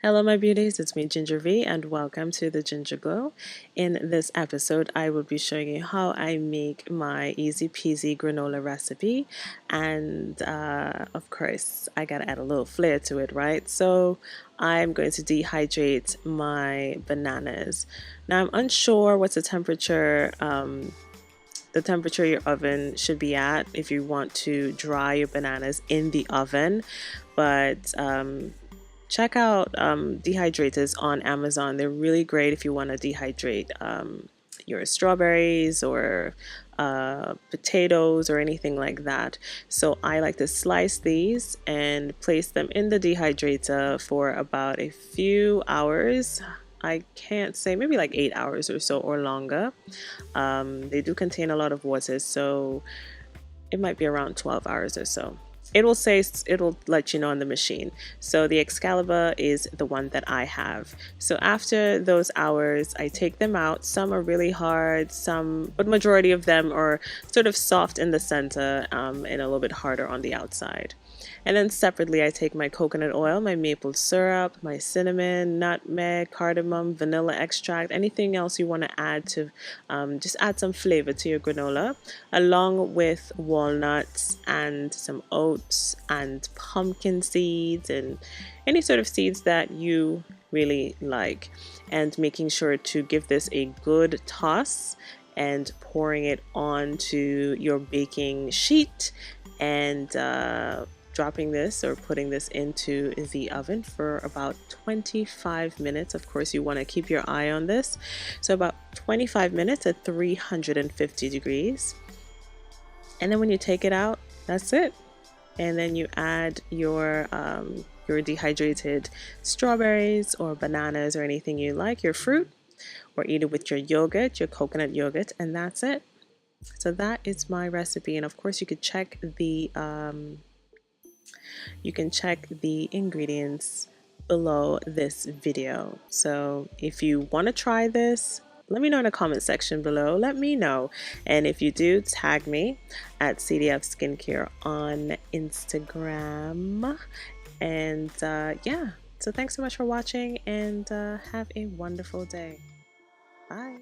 Hello, my beauties. It's me, Ginger V, and welcome to the Ginger Glow. In this episode, I will be showing you how I make my easy peasy granola recipe. And of course, I gotta add a little flair to it, right? So I'm going to dehydrate my bananas. Now, I'm unsure what's the temperature your oven should be at if you want to dry your bananas in the oven, but check out dehydrators on Amazon. They're really great if you want to dehydrate your strawberries or potatoes or anything like that. So I like to slice these and place them in the dehydrator for about a few hours. I can't say, maybe like 8 hours or so or longer. They do contain a lot of water, so it might be around 12 hours or so. It'll let you know on the machine. So the Excalibur is the one that I have. So after those hours, I take them out. Some are really hard, but majority of them are sort of soft in the center and a little bit harder on the outside. And then separately, I take my coconut oil, my maple syrup, my cinnamon, nutmeg, cardamom, vanilla extract, anything else you want to add to just add some flavor to your granola, along with walnuts and some oats and pumpkin seeds and any sort of seeds that you really like. And making sure to give this a good toss and pouring it onto your baking sheet and dropping this or putting this into the oven for about 25 minutes. Of course, you want to keep your eye on this. So about 25 minutes at 350 degrees. And then when you take it out, that's it. And then you add your dehydrated strawberries or bananas or anything you like, your fruit, or eat it with your yogurt, your coconut yogurt, and that's it. So that is my recipe. And of course, you could check the ingredients below this video. So if you want to try this, let me know in the comment section below. Let me know. And if you do, tag me at CDF Skincare on Instagram. And yeah, so thanks so much for watching and have a wonderful day. Bye.